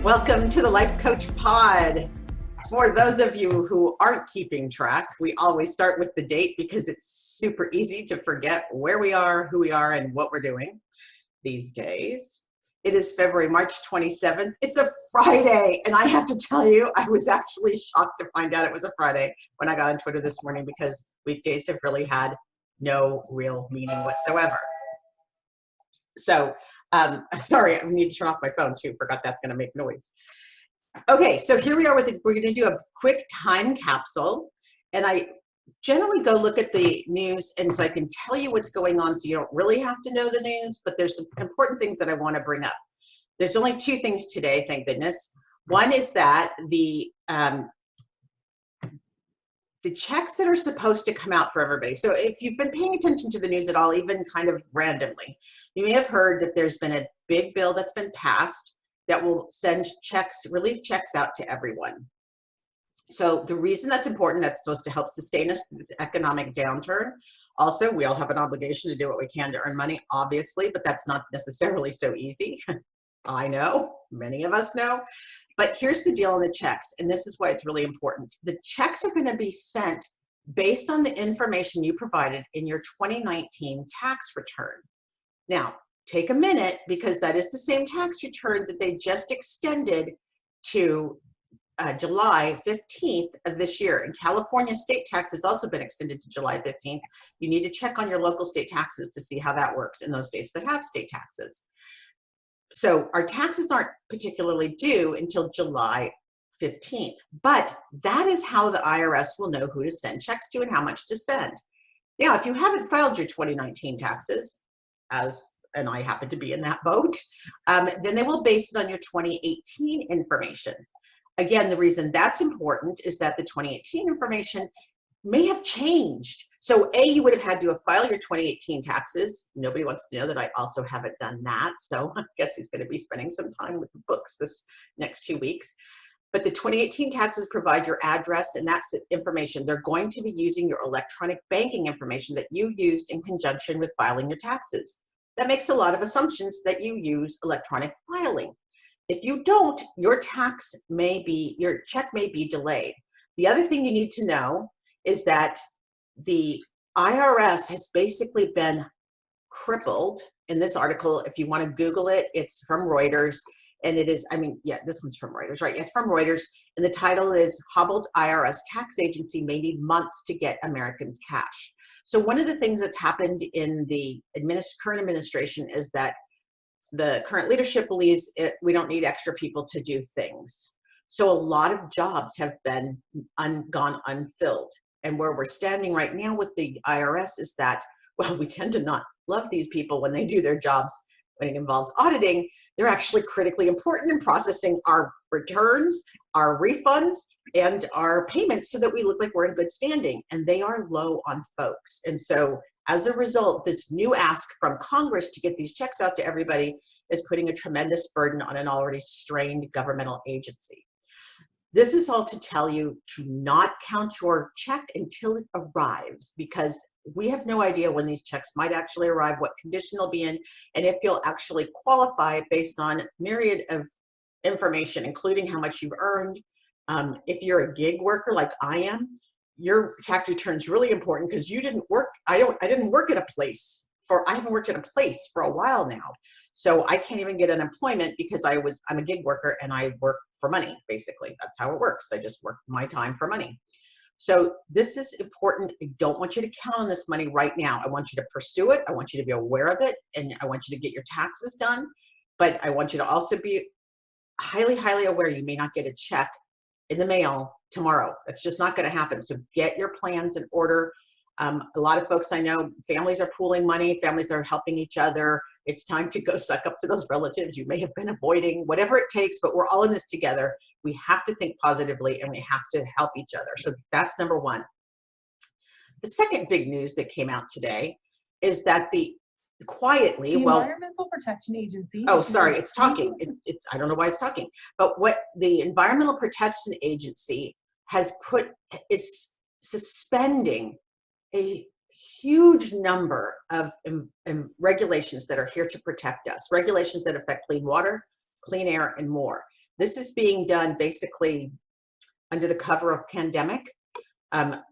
Welcome to the Life Coach Pod. For those of you who aren't keeping track, we always start with the date because it's super easy to forget where we are, who we are, and what we're doing these days. It is February, March 27th. It's a Friday, and I have to tell you, I was actually shocked to find out it was a Friday when I got on Twitter this morning because weekdays have really had no real meaning whatsoever. So, sorry, I need to turn off my phone too. Forgot that's going to make noise. Okay, so here we are with it. We're going to do a quick time capsule, and I generally go look at the news, and so I can tell you what's going on, so you don't really have to know the news. But there's some important things that I want to bring up. There's only two things today, thank goodness. One is that the checks that are supposed to come out for everybody. So if you've been paying attention to the news at all, even kind of randomly, you may have heard that there's been a big bill that's been passed that will send checks, relief checks out to everyone. So the reason that's important, that's supposed to help sustain us through this economic downturn. Also, we all have an obligation to do what we can to earn money, obviously, but that's not necessarily so easy. I know, many of us know. But here's the deal on the checks, and this is why it's really important. The checks are going to be sent based on the information you provided in your 2019 tax return. Now, take a minute, because that is the same tax return that they just extended to July 15th of this year. And California state tax has also been extended to July 15th. You need to check on your local state taxes to see how that works in those states that have state taxes. So our taxes aren't particularly due until July 15th, but that is how the IRS will know who to send checks to and how much to send. Now, if you haven't filed your 2019 taxes, and I happen to be in that boat, then they will base it on your 2018 information. Again, the reason that's important is that the 2018 information may have changed. So you would have had to file your 2018 taxes. Nobody wants to know that I also haven't done that. So I guess he's going to be spending some time with the books this next 2 weeks. But the 2018 taxes provide your address, and that's the information. They're going to be using your electronic banking information that you used in conjunction with filing your taxes. That makes a lot of assumptions that you use electronic filing. If you don't, your check may be delayed. The other thing you need to know is that the IRS has basically been crippled. In this article, if you want to Google it, it's from Reuters, and it is, this one's from Reuters, right? It's from Reuters, and the title is Hobbled IRS Tax Agency May Need Months to Get Americans Cash. So one of the things that's happened in the current administration is that the current leadership believes we don't need extra people to do things. So a lot of jobs have been gone unfilled. And where we're standing right now with the IRS is that, well, we tend to not love these people when they do their jobs. When it involves auditing, they're actually critically important in processing our returns, our refunds, and our payments so that we look like we're in good standing. And they are low on folks. And so as a result, this new ask from Congress to get these checks out to everybody is putting a tremendous burden on an already strained governmental agency. This is all to tell you to not count your check until it arrives, because we have no idea when these checks might actually arrive, what condition they'll be in, and if you'll actually qualify based on myriad of information, including how much you've earned. If you're a gig worker like I am, your tax return is really important because you didn't work. I haven't worked at a place for a while now. So I can't even get unemployment because I'm a gig worker and I work for money, basically. That's how it works. I just work my time for money. So this is important. I don't want you to count on this money right now. I want you to pursue it. I want you to be aware of it, and I want you to get your taxes done. But I want you to also be highly, highly aware you may not get a check in the mail tomorrow. That's just not going to happen. So get your plans in order. A lot of folks I know, families are pooling money, families are helping each other. It's time to go suck up to those relatives you may have been avoiding, whatever it takes, but we're all in this together. We have to think positively and we have to help each other. So that's number one. The second big news that came out today is that the Environmental Protection Agency. Oh, sorry, it's talking. It's I don't know why it's talking. But what the Environmental Protection Agency has is suspending a huge number of regulations that are here to protect us, regulations that affect clean water, clean air, and more. This is being done basically under the cover of pandemic.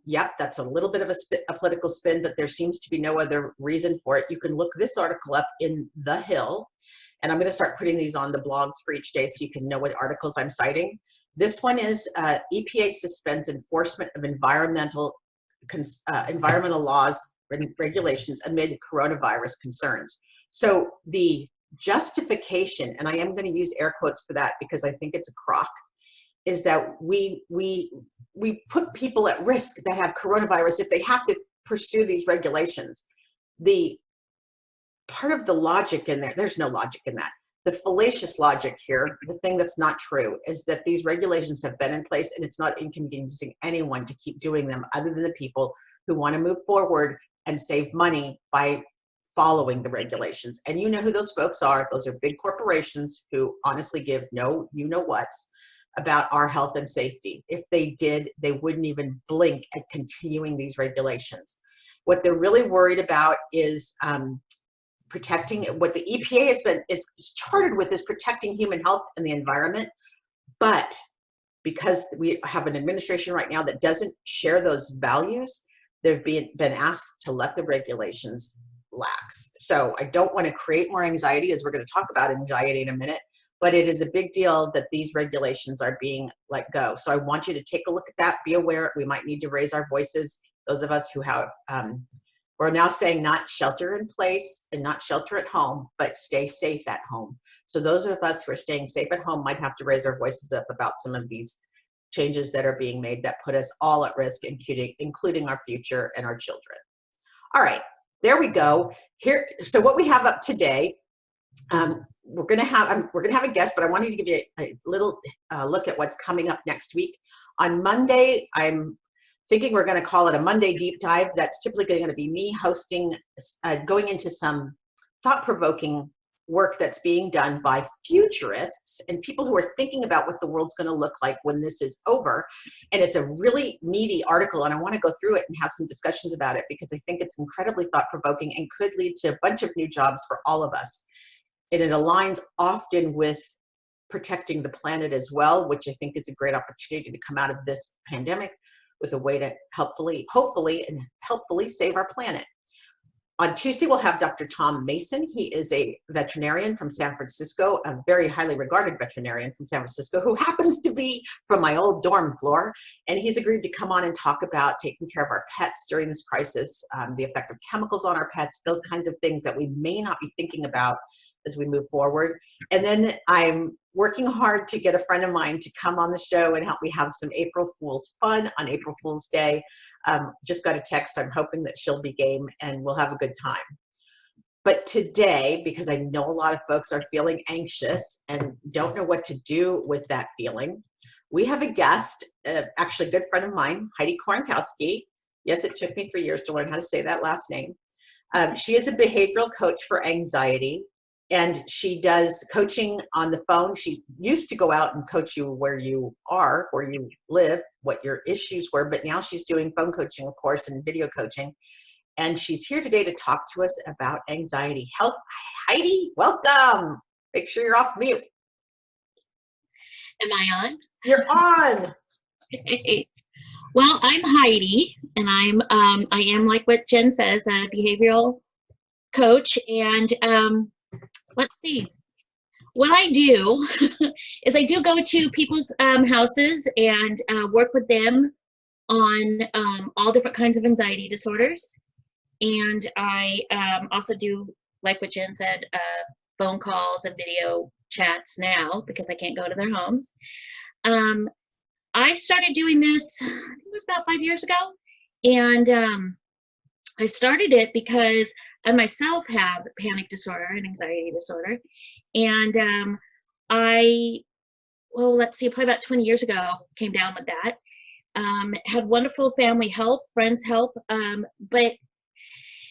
Yep, that's a little bit of a political spin, but there seems to be no other reason for it. You can look this article up in The Hill, and I'm going to start putting these on the blogs for each day so you can know what articles I'm citing. This one is EPA suspends enforcement of environmental laws and regulations amid coronavirus concerns. So the justification, and I am going to use air quotes for that because I think it's a crock, is that we put people at risk that have coronavirus if they have to pursue these regulations. The part of the logic in there, there's no logic in that. The fallacious logic here, the thing that's not true, is that these regulations have been in place and it's not inconveniencing anyone to keep doing them other than the people who want to move forward and save money by following the regulations. And you know who those folks are. Those are big corporations who honestly give no you-know-whats about our health and safety. If they did, they wouldn't even blink at continuing these regulations. What they're really worried about is protecting what the EPA has been, it's chartered with, is protecting human health and the environment. But because we have an administration right now that doesn't share those values, they've been asked to let the regulations lax. So I don't want to create more anxiety, as we're going to talk about anxiety in a minute, but it is a big deal that these regulations are being let go. So I want you to take a look at that, be aware. We might need to raise our voices. Those of us who have, we're now saying not shelter in place and not shelter at home, but stay safe at home. So those of us who are staying safe at home might have to raise our voices up about some of these changes that are being made that put us all at risk, including our future and our children. All right, there we go. Here, so what we have up today, we're gonna have a guest, but I wanted to give you a little look at what's coming up next week. On Monday, I'm thinking we're going to call it a Monday deep dive. That's typically going to be me hosting, going into some thought-provoking work that's being done by futurists and people who are thinking about what the world's going to look like when this is over. And it's a really meaty article, and I want to go through it and have some discussions about it because I think it's incredibly thought-provoking and could lead to a bunch of new jobs for all of us. And it aligns often with protecting the planet as well, which I think is a great opportunity to come out of this pandemic with a way to hopefully save our planet. On Tuesday, we'll have Dr. Tom Mason. He is a veterinarian from San Francisco, a very highly regarded veterinarian from San Francisco who happens to be from my old dorm floor. And he's agreed to come on and talk about taking care of our pets during this crisis, the effect of chemicals on our pets, those kinds of things that we may not be thinking about as we move forward. And then I'm working hard to get a friend of mine to come on the show and help me have some April Fool's fun on April Fool's Day. Just got a text, I'm hoping that she'll be game and we'll have a good time. But today, because I know a lot of folks are feeling anxious and don't know what to do with that feeling, we have a guest, actually a good friend of mine, Heidi Koronkowski. Yes, it took me 3 years to learn how to say that last name. She is a behavioral coach for anxiety, and she does coaching on the phone. She used to go out and coach you where you are, where you live, what your issues were, but now she's doing phone coaching, of course, and video coaching. And she's here today to talk to us about anxiety. Heidi, welcome. Make sure you're off mute. Am I on? You're on. Well, I'm Heidi, and I am, like what Jen says, a behavioral coach. And let's see, what I do is I do go to people's houses and work with them on all different kinds of anxiety disorders. And I also do, like what Jen said, phone calls and video chats now because I can't go to their homes. I started doing this, I think it was about 5 years ago. And I started it because I myself have panic disorder and anxiety disorder. And let's see, probably about 20 years ago, came down with that. Had wonderful family help, friends help, but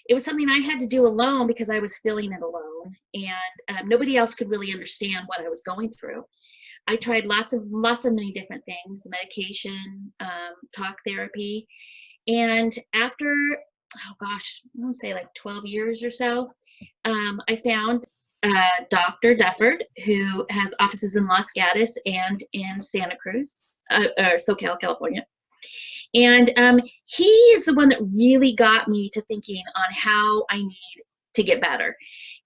it was something I had to do alone because I was feeling it alone. And nobody else could really understand what I was going through. I tried lots of many different things, medication, talk therapy. And after, oh gosh, I want to say like 12 years or so, I found Dr. Dufford, who has offices in Los Gatos and in Santa Cruz, or SoCal, California. And he is the one that really got me to thinking on how I need to get better.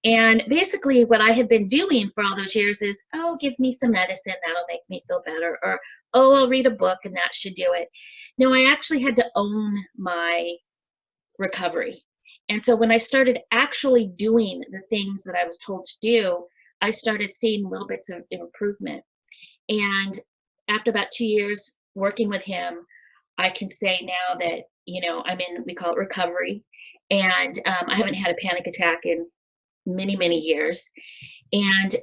And basically what I had been doing for all those years is, oh, give me some medicine, that'll make me feel better. Or, oh, I'll read a book and that should do it. No, I actually had to own my recovery. And so when I started actually doing the things that I was told to do, I started seeing little bits of improvement. And after about 2 years working with him, I can say now that, you know, I'm in, we call it recovery. And I haven't had a panic attack in many, many years. And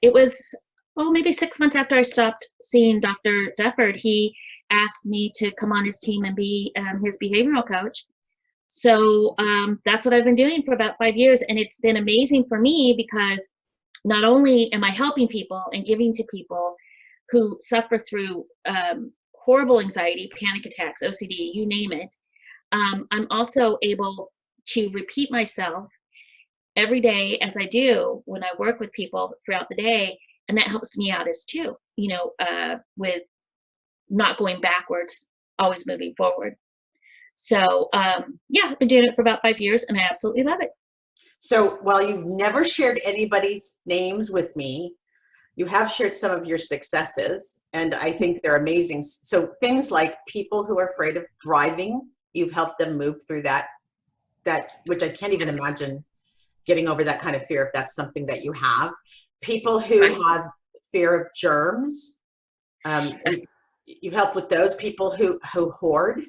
it was, oh, maybe 6 months after I stopped seeing Dr. Dufford, he asked me to come on his team and be his behavioral coach. So that's what I've been doing for about 5 years. And it's been amazing for me because not only am I helping people and giving to people who suffer through horrible anxiety, panic attacks, OCD, you name it, I'm also able to repeat myself every day as I do when I work with people throughout the day. And that helps me out as too, you know, with not going backwards, always moving forward. So yeah, I've been doing it for about 5 years and I absolutely love it. So while you've never shared anybody's names with me, you have shared some of your successes, and I think they're amazing. So things like people who are afraid of driving, you've helped them move through that, which I can't even imagine getting over that kind of fear if that's something that you have. People who have fear of germs, you've helped with those. People who hoard.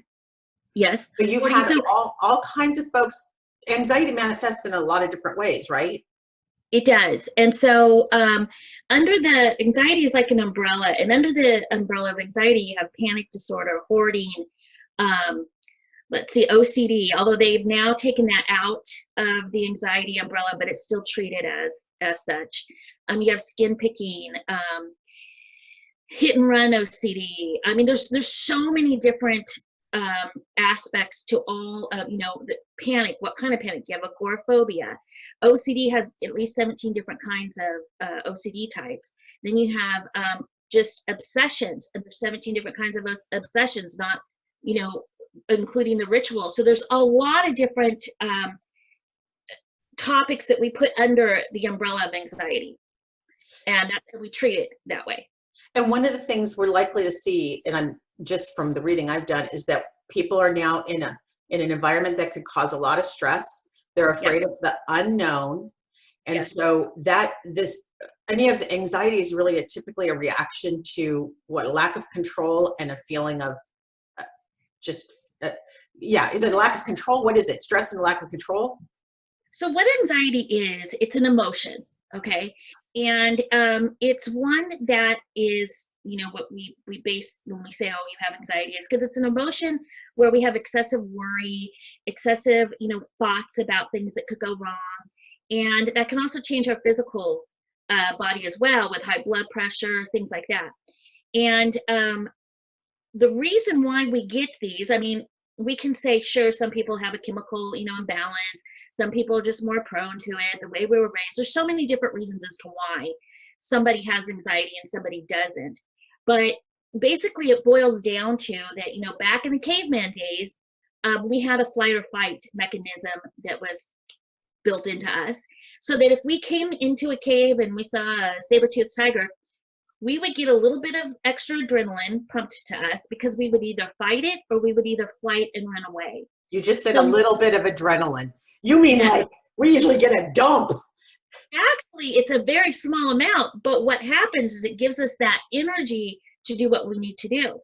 Yes. So you've had all kinds of folks. Anxiety manifests in a lot of different ways, right? It does. And so under the anxiety is like an umbrella, and under the umbrella of anxiety, you have panic disorder, hoarding, let's see, OCD, although they've now taken that out of the anxiety umbrella, but it's still treated as such. You have skin picking, hit and run OCD. I mean, there's so many different aspects to all of, you know, the panic. What kind of panic? You have agoraphobia. OCD has at least 17 different kinds of OCD types. Then you have just obsessions, and there's 17 different kinds of obsessions, not, you know, including the ritual. So there's a lot of different topics that we put under the umbrella of anxiety, and we treat it that way. And one of the things we're likely to see, and I'm just from the reading I've done, is that people are now in an environment that could cause a lot of stress. They're afraid of the unknown. And so any of the anxiety is really typically a reaction to what, lack of control and a feeling of is it a lack of control? What is it? Stress and lack of control? So what anxiety is, it's an emotion, okay? And it's one that is, you know, what we base when we say, oh, you have anxiety, is because it's an emotion where we have excessive worry, excessive, you know, thoughts about things that could go wrong. And that can also change our physical body as well, with high blood pressure, things like that. And the reason why we get these, I mean, we can say, sure, some people have a chemical, you know, imbalance. Some people are just more prone to it, the way we were raised. There's so many different reasons as to why somebody has anxiety and somebody doesn't. But basically it boils down to that, you know, back in the caveman days, we had a flight or fight mechanism that was built into us. So that if we came into a cave and we saw a saber-toothed tiger, we would get a little bit of extra adrenaline pumped to us because we would either fight it or we would either flight and run away. You just said a little bit of adrenaline. You mean like we usually get a dump? Actually, it's a very small amount, but what happens is it gives us that energy to do what we need to do.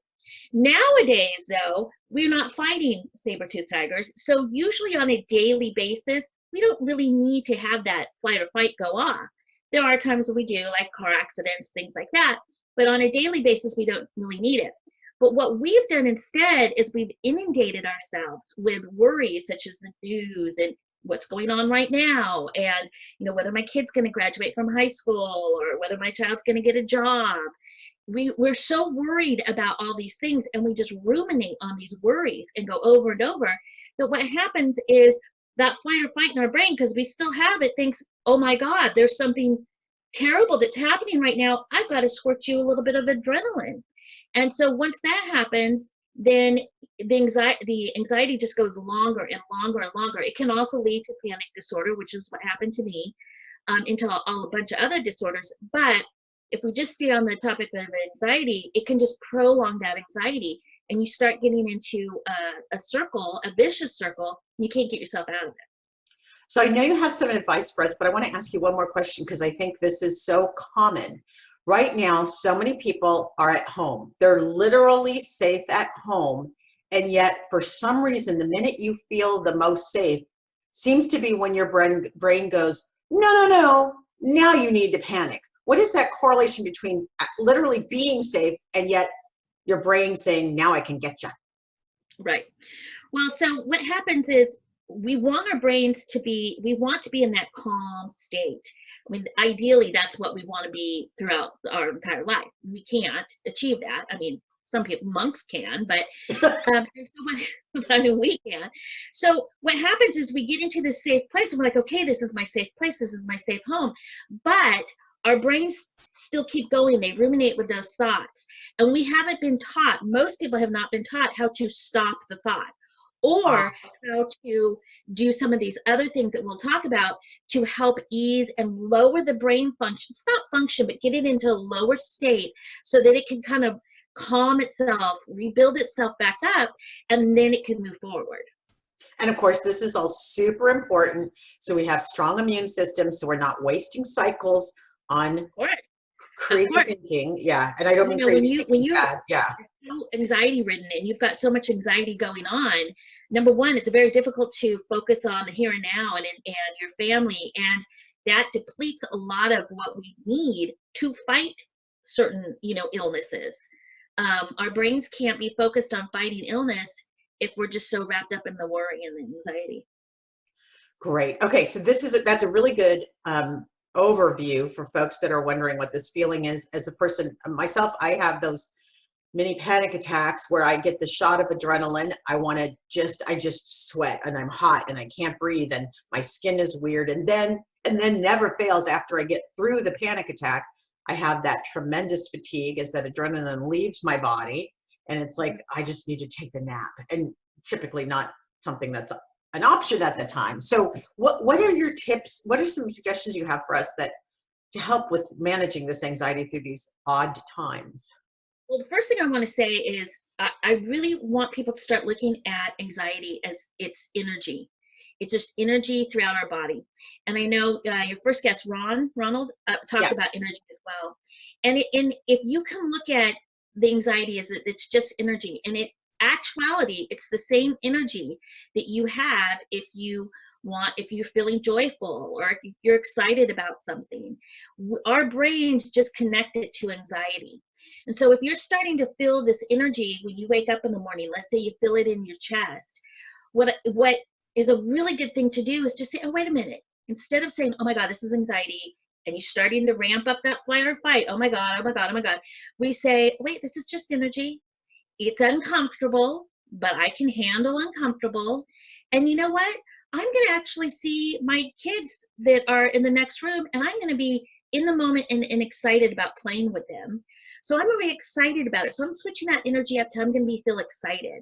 Nowadays, though, we're not fighting saber-toothed tigers, so usually on a daily basis, we don't really need to have that flight or fight go off. There are times when we do, like car accidents, things like that, but on a daily basis, we don't really need it. But what we've done instead is we've inundated ourselves with worries such as the news and what's going on right now, and, you know, whether my kid's going to graduate from high school or whether my child's going to get a job. We're so worried about all these things, and we just ruminate on these worries and go over and over, that what happens is that flight or fight in our brain, because we still have it, thinks, oh my God, there's something terrible that's happening right now. I've got to squirt you a little bit of adrenaline. And so once that happens, then the anxiety just goes longer and longer and longer. It can also lead to panic disorder, which is what happened to me, into a bunch of other disorders. But if we just stay on the topic of anxiety, it can just prolong that anxiety, and you start getting into a circle, a vicious circle, and you can't get yourself out of it. So I know you have some advice for us, but I want to ask you one more question because I think this is so common. Right now, so many people are at home. They're literally safe at home. And yet, for some reason, the minute you feel the most safe seems to be when your brain goes, no, no, no, now you need to panic. What is that correlation between literally being safe and yet your brain saying, now I can get you? Right. Well, so what happens is we want our brains to be, we want to be in that calm state. I mean, ideally, that's what we want to be throughout our entire life. We can't achieve that. I mean, some people, monks can, but I mean, we can. So what happens is we get into this safe place and we're like, okay, this is my safe place. This is my safe home. But our brains still keep going. They ruminate with those thoughts. And we haven't been taught, most people have not been taught how to stop the thought, or how to do some of these other things that we'll talk about to help ease and lower the brain function. It's not function, but get it into a lower state so that it can kind of calm itself, rebuild itself back up, and then it can move forward. And of course, this is all super important. So we have strong immune systems, so we're not wasting cycles on crazy thinking. Yeah. And I don't mean crazy when you bad. Yeah. So anxiety ridden and you've got so much anxiety going on, number one, it's very difficult to focus on the here and now and your family, and that depletes a lot of what we need to fight certain illnesses. Our brains can't be focused on fighting illness if we're just so wrapped up in the worry and the anxiety. Great. Okay, so that's a really good overview for folks that are wondering what this feeling is. As a person myself, I have those mini panic attacks where I get the shot of adrenaline. I just sweat and I'm hot and I can't breathe and my skin is weird. And then never fails, after I get through the panic attack, I have that tremendous fatigue as that adrenaline leaves my body. And it's like, I just need to take the nap, and typically not something that's an option at the time. So what are your tips? What are some suggestions you have for us to help with managing this anxiety through these odd times? Well, the first thing I want to say is I really want people to start looking at anxiety as its energy. It's just energy throughout our body. And I know your first guest, Ronald, talked about energy as well. And if you can look at the anxiety as that it's just energy, and in actuality, it's the same energy that you have if you're feeling joyful or if you're excited about something. Our brains just connect it to anxiety. And so if you're starting to feel this energy when you wake up in the morning, let's say you feel it in your chest, what is a really good thing to do is just say, oh, wait a minute. Instead of saying, oh my God, this is anxiety, and you're starting to ramp up that flight or fight, oh my God, oh my God, oh my God, we say, wait, this is just energy. It's uncomfortable, but I can handle uncomfortable. And you know what? I'm going to actually see my kids that are in the next room, and I'm going to be in the moment and excited about playing with them. So I'm really excited about it. So I'm switching that energy up to I'm going to feel excited.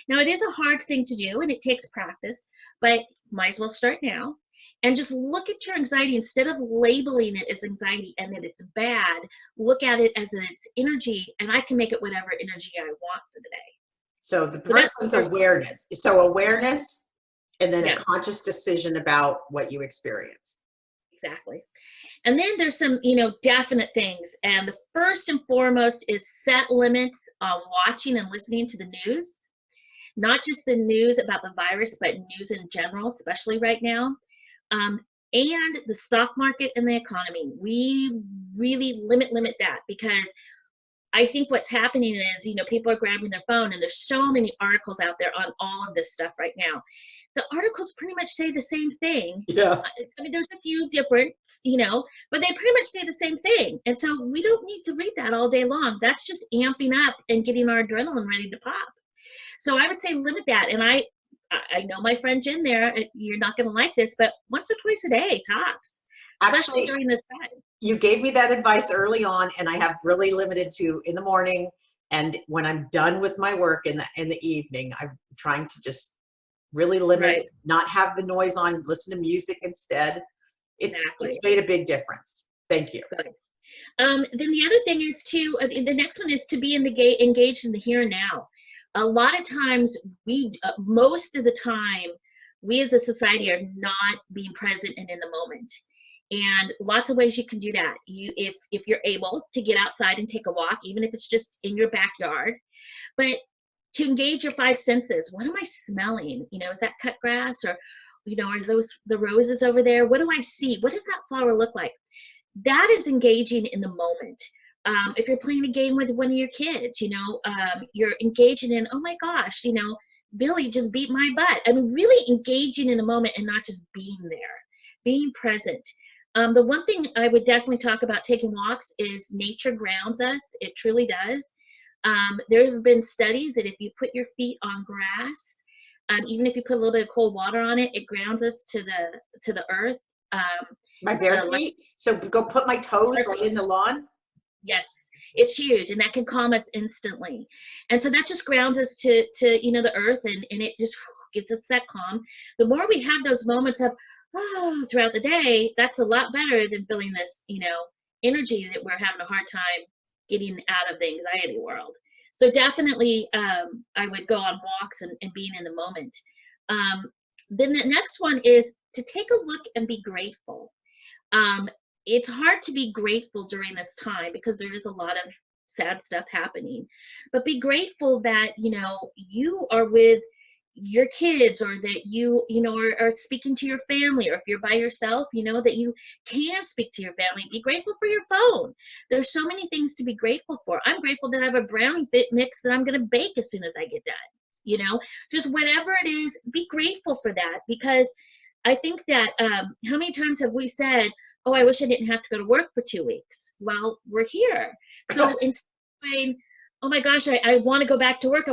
Now, it is a hard thing to do, and it takes practice, but might as well start now. And just look at your anxiety instead of labeling it as anxiety and that it's bad. Look at it as its energy, and I can make it whatever energy I want for the day. So the first one's awareness. So awareness, and then a conscious decision about what you experience. Exactly. And then there's some, definite things. And the first and foremost is set limits on watching and listening to the news. Not just the news about the virus, but news in general, especially right now. And the stock market and the economy. We really limit that, because I think what's happening is, people are grabbing their phone, and there's so many articles out there on all of this stuff right now. The articles pretty much say the same thing. Yeah. I mean, there's a few different, but they pretty much say the same thing. And so we don't need to read that all day long. That's just amping up and getting our adrenaline ready to pop. So I would say limit that. And I know my friend Jen there, you're not going to like this, but once or twice a day, tops. especially Actually, during this time. you gave me that advice early on, and I have really limited to in the morning, and when I'm done with my work in the evening, I'm trying to just really limit, Right. not have the noise on, listen to music instead. It's Exactly. made a big difference. Thank you. Good. Then the other thing is to, the next one is to be engaged in the here and now. A lot of times most of the time, we as a society are not being present and in the moment. And lots of ways you can do that. If you're able to get outside and take a walk, even if it's just in your backyard, but to engage your five senses. What am I smelling? Is that cut grass, or, is those the roses over there? What do I see? What does that flower look like? That is engaging in the moment. If you're playing a game with one of your kids, you're engaging in, oh my gosh, Billy just beat my butt. I mean, really engaging in the moment and not just being there, being present. The one thing I would definitely talk about taking walks is nature grounds us. It truly does. There have been studies that if you put your feet on grass, even if you put a little bit of cold water on it, it grounds us to the earth. My bare feet? So go put my toes right in the lawn? Yes, it's huge, and that can calm us instantly. And so that just grounds us to the earth, and it just gives us that calm. The more we have those moments of throughout the day, that's a lot better than feeling this energy that we're having a hard time getting out of the anxiety world. So definitely I would go on walks and being in the moment. Then the next one is to take a look and be grateful. It's hard to be grateful during this time because there is a lot of sad stuff happening, but be grateful that you are with your kids, or that you are speaking to your family, or if you're by yourself, that you can speak to your family. Be grateful for your phone. There's so many things to be grateful for. I'm grateful that I have a brownie fit mix that I'm going to bake as soon as I get done. Just whatever it is, be grateful for that, because I think that how many times have we said, oh, I wish I didn't have to go to work for 2 weeks. Well, we're here. So instead of saying, oh my gosh, I want to go back to work,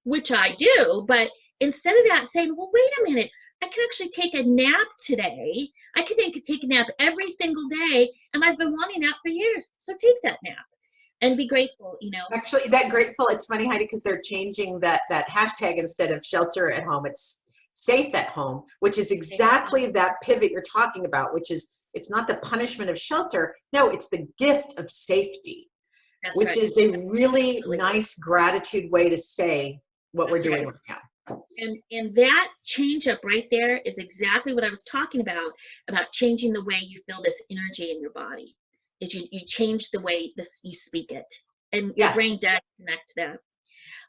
which I do, but instead of that, saying, well, wait a minute, I can actually take a nap today. I can take a nap every single day, and I've been wanting that for years. So take that nap and be grateful, Actually, that grateful, it's funny, Heidi, because they're changing that hashtag. Instead of shelter at home, it's safe at home, which is exactly that pivot you're talking about, which is, it's not the punishment of shelter. No, it's the gift of safety. That's which right. Is a really Absolutely. Nice gratitude way to say what That's we're doing right now. And that change up right there is exactly what I was talking about changing the way you feel this energy in your body. Is you change the way you speak it, and your brain does connect to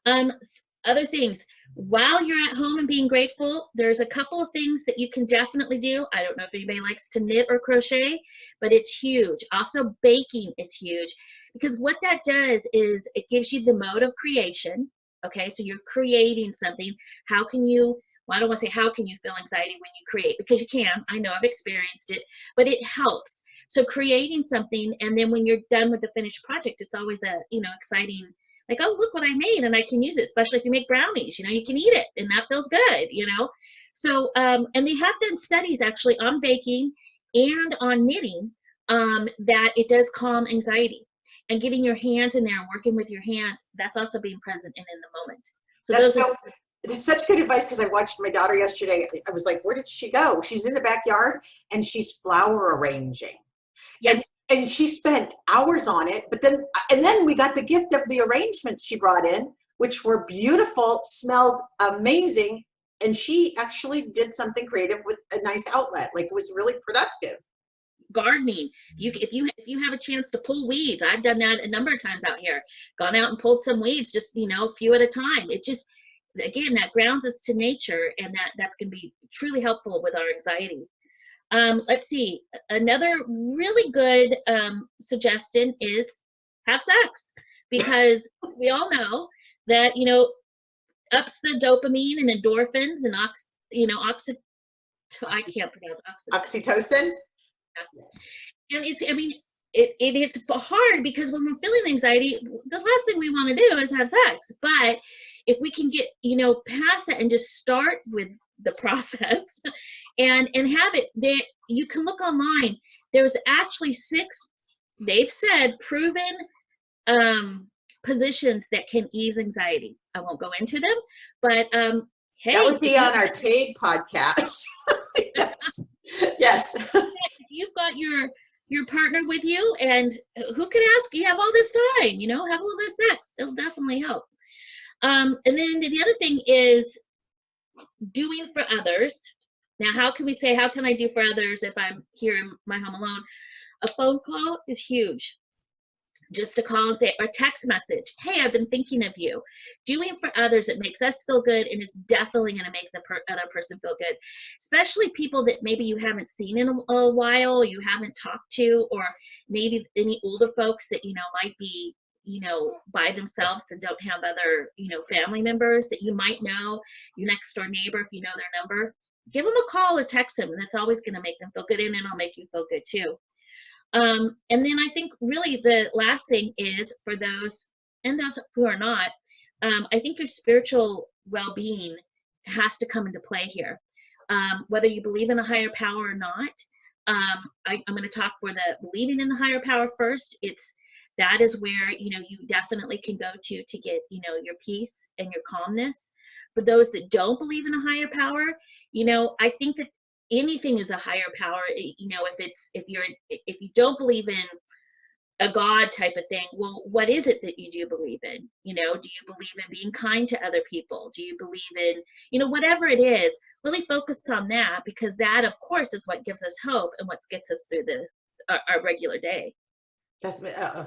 that. Other things, while you're at home and being grateful, there's a couple of things that you can definitely do. I don't know if anybody likes to knit or crochet, but it's huge. Also, baking is huge, because what that does is it gives you the mode of creation. Okay, so you're creating something. How can you, well, I don't want to say how can you feel anxiety when you create, because you can. I know, I've experienced it, but it helps. So creating something, and then when you're done with the finished project, it's always a, exciting, like, oh, look what I made, and I can use it, especially if you make brownies, you can eat it, and that feels good, So, and they have done studies actually on baking and on knitting, that it does calm anxiety. And getting your hands in there and working with your hands, that's also being present and in the moment. So it's such good advice, because I watched my daughter yesterday. I was like, where did she go? She's in the backyard and she's flower arranging. Yes. And she spent hours on it, but then we got the gift of the arrangements she brought in, which were beautiful, smelled amazing, and she actually did something creative with a nice outlet. Like, it was really productive. Gardening, if you have a chance to pull weeds, I've done that a number of times out here, gone out and pulled some weeds, just a few at a time. It just, again, that grounds us to nature, and that's going to be truly helpful with our anxiety. Let's see, another really good suggestion is have sex, because we all know that ups the dopamine and endorphins and I can't pronounce oxytocin. And it's hard, because when we're feeling anxiety, the last thing we want to do is have sex. But if we can get past that and just start with the process and have it, that you can look online there's actually 6, they've said, proven positions that can ease anxiety. I won't go into them, but hey, that would be on our paid podcast. Yes. Yes. If you've got your partner with you, and who can ask, you have all this time, you know, have a little bit of sex, it'll definitely help. And then the other thing is doing for others. Now, how can we say, how can I do for others if I'm here in my home alone? A phone call is huge. Just to call and say, or text message, hey, I've been thinking of you. Doing for others, it makes us feel good, and it's definitely going to make the other person feel good, especially people that maybe you haven't seen in a while, you haven't talked to, or maybe any older folks that, you know, might be, you know, by themselves and don't have other, you know, family members that you might know, your next door neighbor, if you know their number, give them a call or text them. That's always going to make them feel good, and it'll make you feel good too. And then I think really the last thing is for those, and those who are not, I think your spiritual well-being has to come into play here. Whether you believe in a higher power or not, I'm going to talk for the believing in the higher power first. That is where, you know, you definitely can go to get, you know, your peace and your calmness. For those that don't believe in a higher power, you know, I think that anything is a higher power. You know, if you don't believe in a God type of thing, well, what is it that you do believe in? You know, do you believe in being kind to other people? Do you believe in, you know, whatever it is, really focus on that, because that, of course, is what gives us hope and what gets us through our regular day. That's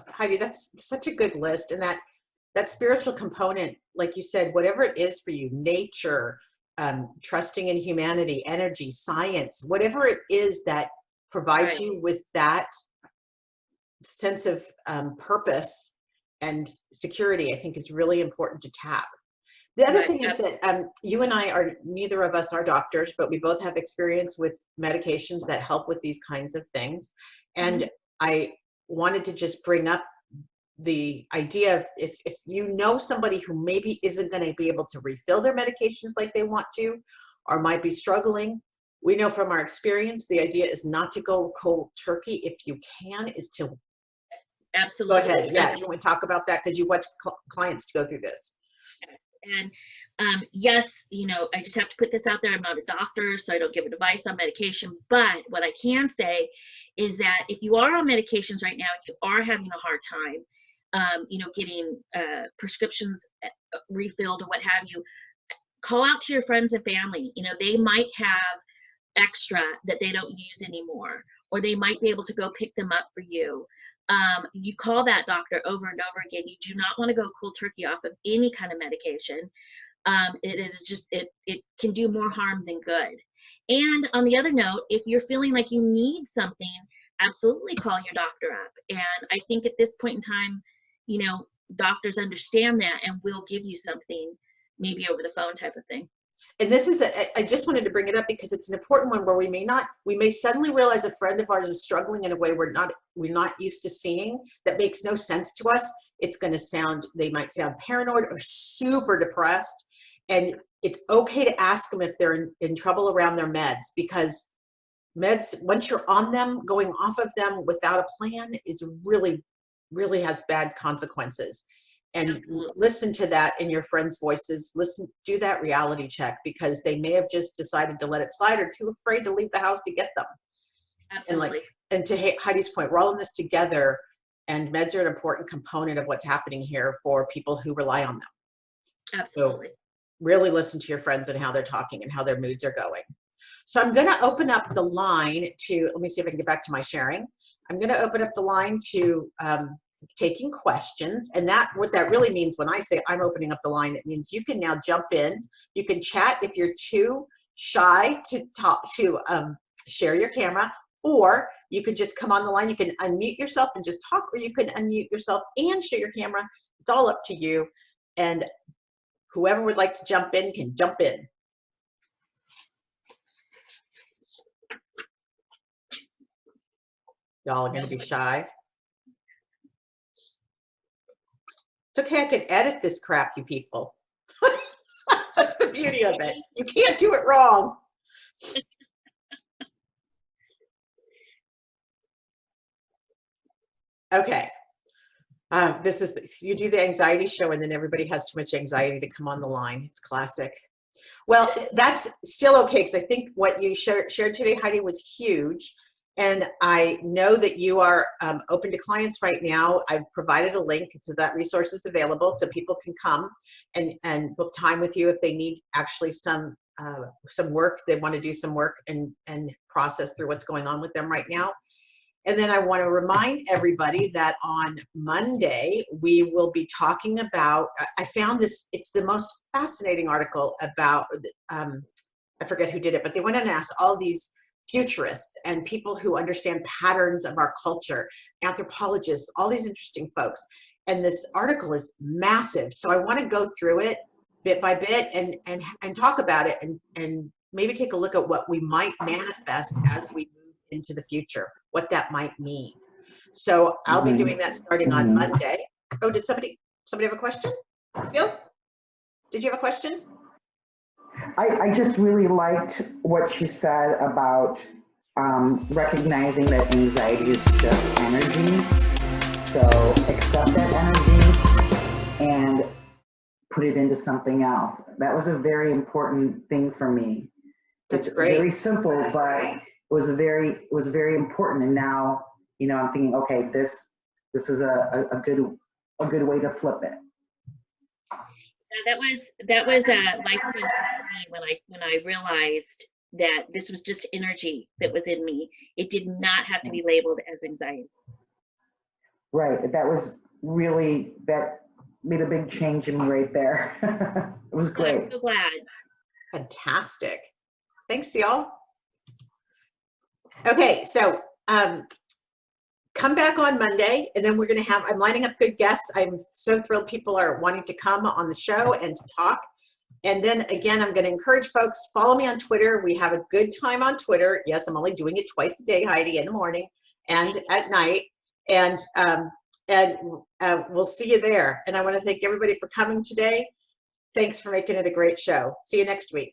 Heidi, that's such a good list. And that spiritual component, like you said, whatever it is for you, nature, trusting in humanity, energy, science, whatever it is that provides you with that sense of purpose and security, I think is really important to tap. The other thing is that you and I are, neither of us are doctors, but we both have experience with medications that help with these kinds of things. And I wanted to just bring up the idea of if you know somebody who maybe isn't going to be able to refill their medications like they want to, or might be struggling, we know from our experience, the idea is not to go cold turkey. If you can, is to absolutely go ahead. Yeah, you want to talk about that, because you want clients to go through this. And yes, you know, I just have to put this out there. I'm not a doctor, so I don't give advice on medication. But what I can say is that if you are on medications right now, you are having a hard time, you know, getting prescriptions refilled or what have you, call out to your friends and family. You know, they might have extra that they don't use anymore, or they might be able to go pick them up for you. You call that doctor over and over again. You do not want to go cold turkey off of any kind of medication. It is just, it can do more harm than good. And on the other note, if you're feeling like you need something, absolutely call your doctor up. And I think at this point in time, you know, doctors understand that and will give you something, maybe over the phone type of thing. And this is, I just wanted to bring it up because it's an important one where we may suddenly realize a friend of ours is struggling in a way we're not used to seeing, that makes no sense to us. It's going to sound, they might sound paranoid or super depressed. And it's okay to ask them if they're in trouble around their meds, because meds, once you're on them, going off of them without a plan is really, really has bad consequences. And listen to that in your friends' voices. Do that reality check, because they may have just decided to let it slide or too afraid to leave the house to get them. Absolutely. And to Heidi's point, we're all in this together, and meds are an important component of what's happening here for people who rely on them. Absolutely. So really listen to your friends and how they're talking and how their moods are going. So I'm going to open up the line to, let me see if I can get back to my sharing. I'm going to open up the line to taking questions. And what that really means when I say I'm opening up the line, it means you can now jump in. You can chat if you're too shy to talk, to share your camera, or you could just come on the line. You can unmute yourself and just talk, or you can unmute yourself and share your camera. It's all up to you. And whoever would like to jump in can jump in. Y'all are going to be shy. It's okay, I can edit this crap, you people. That's the beauty of it. You can't do it wrong. Okay. You do the anxiety show and then everybody has too much anxiety to come on the line. It's classic. Well, that's still okay, because I think what you shared today, Heidi, was huge. And I know that you are open to clients right now. I've provided a link so that resource is available so people can come and book time with you if they need actually some work. They want to do some work and process through what's going on with them right now. And then I want to remind everybody that on Monday, we will be talking about, I found this, it's the most fascinating article about, I forget who did it, but they went and asked all these futurists and people who understand patterns of our culture, anthropologists, all these interesting folks. And this article is massive. So I want to go through it bit by bit and talk about it and maybe take a look at what we might manifest as we move into the future, what that might mean. So I'll be doing that starting on Monday. Oh, did somebody have a question? Phil, did you have a question? I just really liked what she said about recognizing that anxiety is just energy. So accept that energy and put it into something else. That was a very important thing for me. That's it's great. Very simple, but it was very important. And now, you know, I'm thinking, okay, this is a good way to flip it. That was a life change for me when I realized that this was just energy that was in me. It did not have to be labeled as anxiety. Right. That made a big change in me right there. It was great. I'm so glad. Fantastic. Thanks, y'all. Okay, so come back on Monday, and then we're going to have, I'm lining up good guests. I'm so thrilled people are wanting to come on the show and to talk. And then again, I'm going to encourage folks, follow me on Twitter. We have a good time on Twitter. Yes, I'm only doing it twice a day, Heidi, in the morning and at night. And we'll see you there. And I want to thank everybody for coming today. Thanks for making it a great show. See you next week.